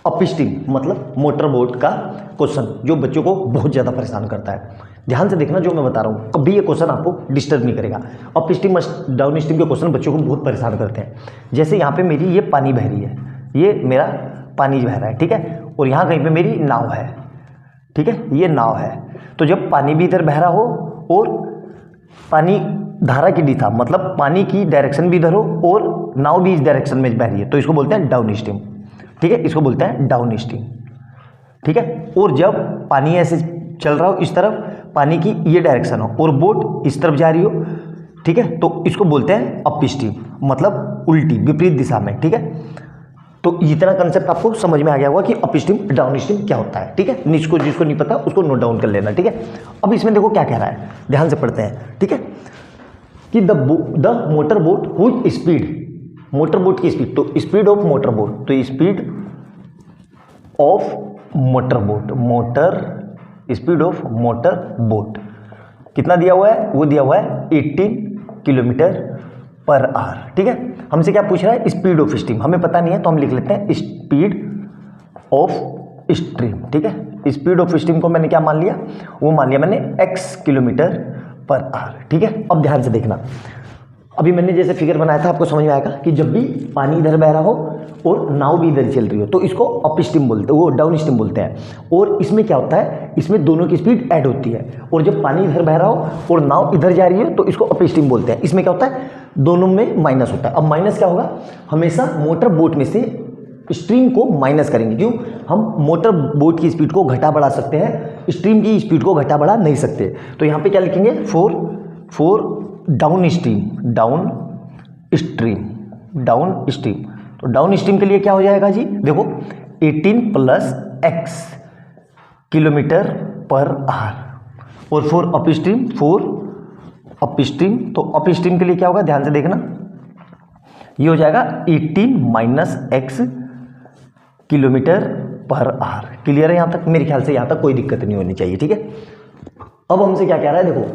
Up stream मतलब motor boat का question जो बच्चों को बहुत ज़्यादा परेशान करता है। ध्यान से देखना जो मैं बता रहा हूँ, कभी ये क्वेश्चन आपको डिस्टर्ब नहीं करेगा। अप स्ट्रीम डाउन स्ट्रीम के क्वेश्चन बच्चों को बहुत परेशान करते हैं। जैसे यहाँ पे मेरी ये पानी बह रही है, ये मेरा पानी बह रहा है, ठीक है, और यहाँ कहीं पे मेरी नाव है, ठीक है, ये नाव है। तो जब पानी भी इधर बह रहा हो और पानी धारा की दिशा मतलब पानी की डायरेक्शन भी इधर हो और नाव भी इस डायरेक्शन में बह रही है, तो इसको बोलते हैं डाउन स्ट्रीम, ठीक है, इसको बोलते हैं डाउन स्ट्रीम, ठीक है। और जब पानी ऐसे चल रहा हो इस तरफ, पानी की ये डायरेक्शन हो और बोट इस तरफ जा रही हो, ठीक है, तो इसको बोलते हैं अप स्ट्रीम मतलब उल्टी विपरीत दिशा में, ठीक है। तो इतना कंसेप्ट आपको समझ में आ गया होगा कि अप स्ट्रीम डाउन स्ट्रीम क्या होता है, ठीक है। जिसको नहीं पता उसको नोट डाउन कर लेना, ठीक है। अब इसमें देखो क्या कह रहा है, ध्यान से पढ़ते हैं, ठीक है, कि the motor boat whose speed, motor boat की स्पीड, तो स्पीड ऑफ मोटर बोट, तो speed of motor boat, motor speed of motor boat कितना दिया हुआ है, वो दिया हुआ है 18 किलोमीटर पर आवर, ठीक है। हमसे क्या पूछ रहा है, स्पीड ऑफ स्ट्रीम, हमें पता नहीं है तो हम लिख लेते हैं स्पीड ऑफ स्ट्रीम, ठीक है। स्पीड ऑफ स्ट्रीम को मैंने क्या मान लिया, वो मान लिया मैंने x किलोमीटर पर आवर, ठीक है। अब ध्यान से देखना, अभी मैंने जैसे फिगर बनाया था आपको समझ में आएगा कि जब भी पानी इधर बह रहा हो और नाव भी इधर चल रही हो तो इसको अप स्ट्रीम बोलते हैं, वो डाउन स्ट्रीम बोलते हैं। और इसमें क्या होता है, इसमें दोनों की स्पीड ऐड होती है, और जब पानी इधर बह रहा हो और नाव इधर जा रही है तो इसको अप स्ट्रीम बोलते हैं। इसमें क्या होता है, दोनों में माइनस होता है। अब माइनस क्या होगा, हमेशा मोटर बोट में से स्ट्रीम को माइनस करेंगे, क्यों, हम मोटर बोट की स्पीड को घटा बढ़ा सकते हैं, स्ट्रीम की स्पीड को घटा बढ़ा नहीं सकते। तो यहाँ पे क्या लिखेंगे, four down stream, down stream. तो डाउन स्ट्रीम के लिए क्या हो जाएगा जी, देखो 18 plus x kilometre per hour, और फॉर अप स्ट्रीम, तो अप स्ट्रीम के लिए क्या होगा, ध्यान से देखना, ये हो जाएगा 18 minus x kilometre per hour. Clear है यहाँ तक, मेरे ख्याल से यहाँ तक कोई दिक्कत नहीं होनी चाहिए, ठीक है। अब हमसे क्या कह रहा है, देखो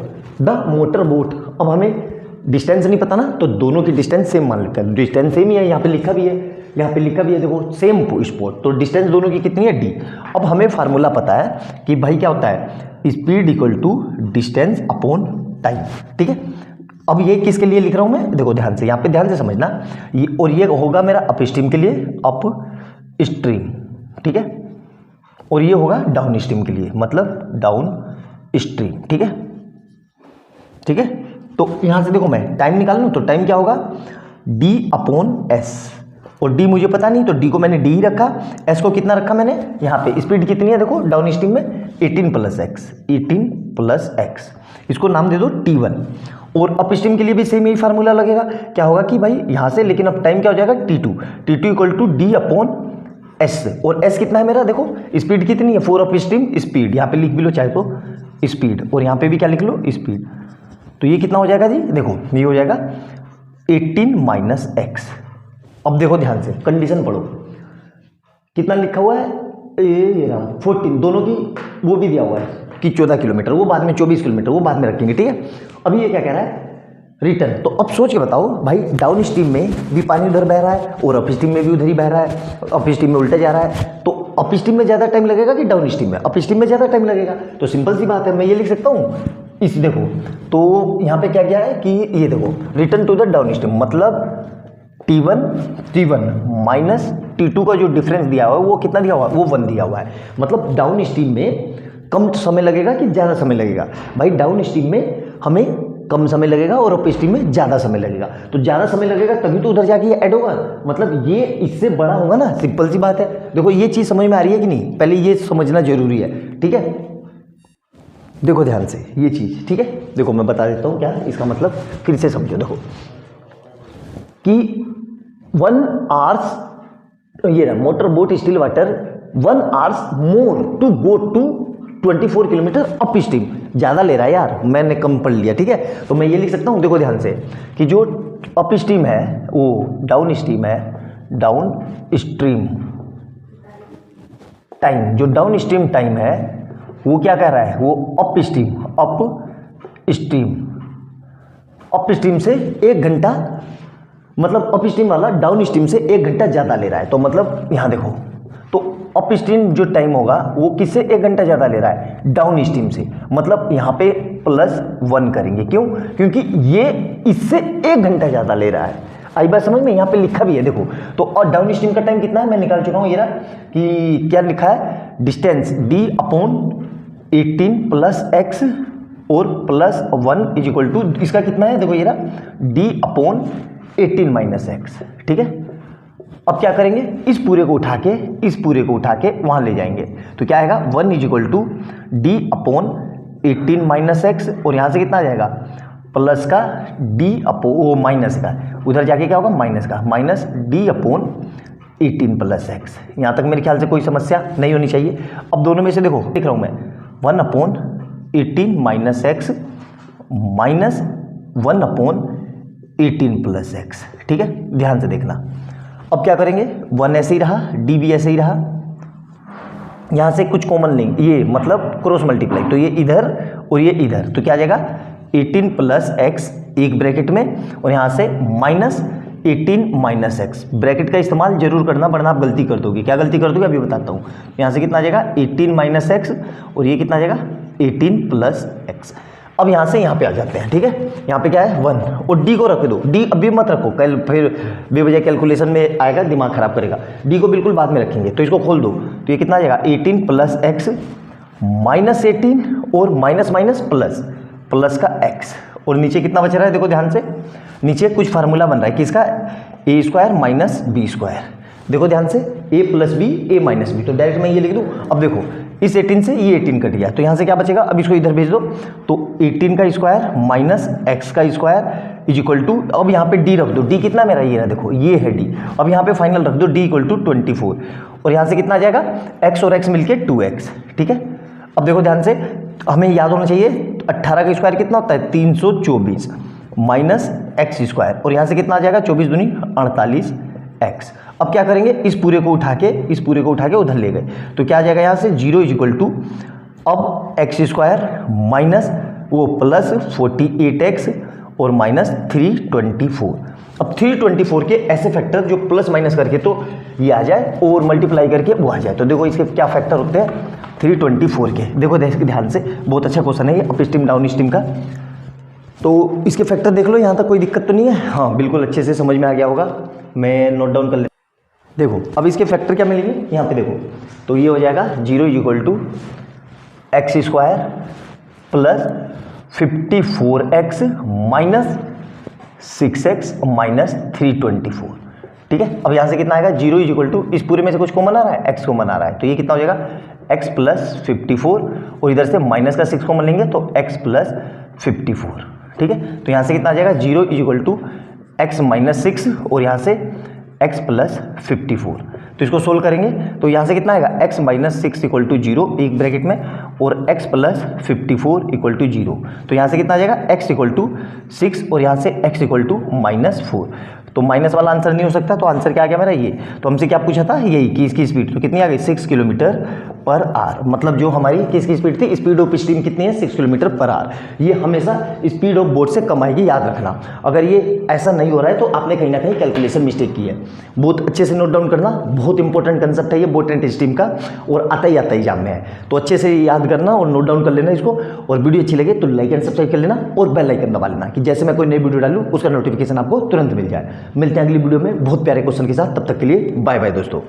द मोटर बोट, अब हमें डिस्टेंस नहीं पता ना, तो दोनों की डिस्टेंस सेम मान लेते हैं, डिस्टेंस सेम ही है, यहाँ पे लिखा भी है, देखो सेम स्पॉट, तो डिस्टेंस दोनों की कितनी है, d। अब हमें फार्मूला पता है कि भाई क्या होता है, speed equal to distance upon time, ठीक है। अब ये किसके लिए लिख रहा हूँ मैं, देखो ध्यान से, यहाँ पे ध्यान से समझना, ये और ये होगा मेरा अप स्ट्रीम के लिए, अप स्ट्रीम, ठीक है, और ये होगा डाउन स्ट्रीम के लिए, मतलब डाउन स्ट्रीम, ठीक है। तो यहां से देखो मैं टाइम निकाल लूं, तो टाइम क्या होगा, d अपॉन एस, और d मुझे पता नहीं तो d को मैंने d ही रखा, s को कितना रखा मैंने, यहाँ पे स्पीड कितनी है देखो डाउन स्ट्रीम में 18 प्लस x, इसको नाम दे दो t1। और अप स्ट्रीम के लिए भी सेम यही फार्मूला लगेगा, क्या होगा कि भाई यहाँ से, लेकिन अब टाइम क्या हो जाएगा, t2 equal to d upon s, और s कितना है मेरा, देखो स्पीड कितनी है, 4 अप स्ट्रीम स्पीड, यहाँ पे लिख भी लो चाहे तो स्पीड, और यहाँ पे भी क्या लिख लो, स्पीड। तो ये कितना हो जाएगा जी, देखो ये हो जाएगा 18 माइनस x। अब देखो ध्यान से, कंडीशन पढ़ो, कितना लिखा हुआ है, ये 14, दोनों की वो भी दिया हुआ है कि 14 किलोमीटर, वो बाद में 24 किलोमीटर, वो बाद में रखेंगे, ठीक है। अभी ये क्या कह रहा है, रिटर्न। तो अब सोच के बताओ भाई, डाउन स्ट्रीम में भी पानी उधर बह रहा है और अप स्ट्रीम में भी उधर ही बह रहा है, अप स्ट्रीम में उल्टा जा रहा है, तो अप स्ट्रीम में ज़्यादा टाइम लगेगा कि डाउन स्ट्रीम में, अप स्ट्रीम में ज़्यादा टाइम लगेगा। तो सिंपल सी बात है, मैं ये लिख सकता हूँ, इस देखो, तो यहाँ पे क्या है कि ये देखो return to the downstream, मतलब T1 माइनस T2 का जो डिफरेंस दिया हुआ है वो कितना दिया हुआ है, वो 1 दिया हुआ है। मतलब डाउन स्ट्रीम में कम समय लगेगा कि ज़्यादा समय लगेगा, भाई डाउन स्ट्रीम में हमें कम समय लगेगा और अप स्ट्रीम में ज़्यादा समय लगेगा। तो ज़्यादा समय लगेगा तभी तो उधर जाके ये ऐड होगा, मतलब ये इससे बड़ा होगा ना, सिंपल सी बात है। देखो ये चीज़ समझ में आ रही है कि नहीं, पहले ये समझना जरूरी है, ठीक है। देखो ध्यान से ये चीज़, ठीक है, देखो मैं बता देता हूँ क्या इसका मतलब, फिर से समझो। देखो कि 1 आवर्स, ये रहा motor boat still water 1 hours more to go to 24 kilometre upstream, ज़्यादा ले रहा है यार, मैंने कम पढ़ लिया, ठीक है। तो मैं ये लिख सकता हूँ, देखो ध्यान से, कि जो अप स्ट्रीम है वो डाउन स्ट्रीम है, डाउन स्ट्रीम टाइम, जो डाउन स्ट्रीम टाइम है वो क्या कह रहा है, वो अप स्ट्रीम से 1 घंटा, मतलब अप स्ट्रीम वाला डाउन स्ट्रीम से 1 घंटा ज़्यादा ले रहा है। तो मतलब यहाँ देखो, तो अप स्ट्रीम जो टाइम होगा वो किससे 1 घंटा ज़्यादा ले रहा है, डाउन स्ट्रीम से। मतलब यहाँ पे +1 करेंगे, क्यों? क्योंकि ये इससे 1 घंटा ज़्यादा ले रहा है। आई बात समझ में? यहाँ पे लिखा भी है देखो। तो और डाउन स्ट्रीम का टाइम कितना है मैं निकाल चुका हूँ, ये रहा कि क्या लिखा है, डिस्टेंस d/18 + x और +1 = इसका कितना है, देखो ये रहा d/18 - x। ठीक है, अब क्या करेंगे, इस पूरे को उठा के वहां ले जाएंगे। तो क्या आएगा, 1 = d/18 - x और यहां से कितना आ जाएगा, प्लस का माइनस का, उधर जाके क्या होगा, माइनस का, -d/18 + x। यहां तक मेरे ख्याल से कोई समस्या नहीं होनी चाहिए। अब दोनों में से देखो लिख रहा हूं मैं, 1/18 - x -1/18 + x। ठीक है, ध्यान से देखना। अब क्या करेंगे, 1 ऐसे ही रहा, d भी ऐसे ही रहा, यहां से कुछ कॉमन नहीं, ये मतलब क्रॉस मल्टीप्लाई, तो ये इधर और ये इधर, तो क्या आ जाएगा 18 + x एक ब्रैकेट में और यहां से -18 - x। ब्रैकेट का इस्तेमाल जरूर करना वरना आप गलती कर दोगे। क्या गलती कर दोगे अभी बताता हूं। यहां से कितना आ जाएगा 18 - x और ये कितना आ जाएगा 18 + x। अब यहाँ से यहाँ पे आ जाते हैं। ठीक है, यहाँ पे क्या है 1 और d को रख दो, d अभी मत रखो, कल फिर बेवजह कैलकुलेशन में आएगा, दिमाग खराब करेगा। d को बिल्कुल बाद में रखेंगे, तो इसको खोल दो, तो ये कितना आ जाएगा 18 + x -18 और माइनस प्लस का x और नीचे कितना बच रहा है, देखो ध्यान से, नीचे कुछ फार्मूला बन रहा है किसका, a² - b²। देखो ध्यान से, a + b a - b, तो डायरेक्ट मैं ये लिख दूँ। अब देखो इस 18 से ये 18 कट गया, तो यहाँ से क्या बचेगा, अब इसको इधर भेज दो, तो 18 का स्क्वायर - x का स्क्वायर = अब यहाँ पे d रख दो, d कितना मेरा ये रहा, देखो ये है d। अब यहाँ पे फाइनल रख दो, d = 24 और यहाँ से कितना आ जाएगा, x और x मिलके 2x। ठीक है, अब देखो ध्यान से, हमें याद होना चाहिए 18 का स्क्वायर कितना होता है 324 -x² और यहाँ से कितना आ जाएगा 24 दूनी 48x। अब क्या करेंगे, इस पूरे को उठा के उधर ले गए, तो क्या आ जाएगा यहाँ से 0 = अब x² माइनस वो +48x और -324। अब 324 के ऐसे फैक्टर जो प्लस माइनस करके तो ये आ जाए और मल्टीप्लाई करके वो आ जाए। तो देखो इसके क्या फैक्टर होते हैं 324 के, देखो ध्यान से, बहुत अच्छा क्वेश्चन है ये अप स्ट्रीम डाउन स्ट्रीम का। तो इसके फैक्टर देख लो, यहाँ तक कोई दिक्कत तो नहीं है, हाँ बिल्कुल अच्छे से समझ में आ गया होगा। मैं नोट डाउन कर लेता। देखो अब इसके फैक्टर क्या मिलेंगे, यहाँ पे देखो, तो ये हो जाएगा 0 = x² + 54x - 6x - 324। ठीक है, अब यहाँ से कितना आएगा 0 = इस पूरे में से कुछ कॉमन आ रहा है, x कॉमन आ रहा है, तो ये कितना हो जाएगा x + 54 और इधर से माइनस का 6 कॉमन लेंगे तो x + 54। ठीक है, तो यहाँ से कितना आ जाएगा 0 = x - 6 और यहाँ से x + 54। तो इसको सोल्व करेंगे तो यहाँ से कितना आएगा x - 6 = 0 एक ब्रैकेट में और x + 54 = 0। तो यहाँ से कितना आ जाएगा x = 6 और यहाँ से x = -4। तो माइनस वाला आंसर नहीं हो सकता, तो आंसर क्या आ गया मेरा ये। तो हमसे क्या पूछा था यही कि इसकी स्पीड तो कितनी आ गई 6 km/h। मतलब जो हमारी किसकी स्पीड थी, स्पीड ऑफ स्ट्रीम कितनी है 6 km/h। ये हमेशा स्पीड ऑफ बोट से कम आएगी, याद रखना। अगर ये ऐसा नहीं हो रहा है तो आपने कहीं ना कहीं कैलकुलेशन मिस्टेक की है। बहुत अच्छे से नोट डाउन करना, बहुत इंपॉर्टेंट कंसेप्ट है ये बोट एंड स्ट्रीम का और आता ही एग्जाम में है। तो अच्छे से याद करना और नोट डाउन कर लेना इसको, और वीडियो अच्छी लगे तो लाइक एंड सब्सक्राइब कर लेना और बेल आइकन दबा लेना कि जैसे मैं कोई नई वीडियो डालूँ उसका नोटिफिकेशन आपको तुरंत मिल जाए। मिलते हैं अगली वीडियो में बहुत प्यारे क्वेश्चन के साथ, तब तक के लिए बाय बाय दोस्तों।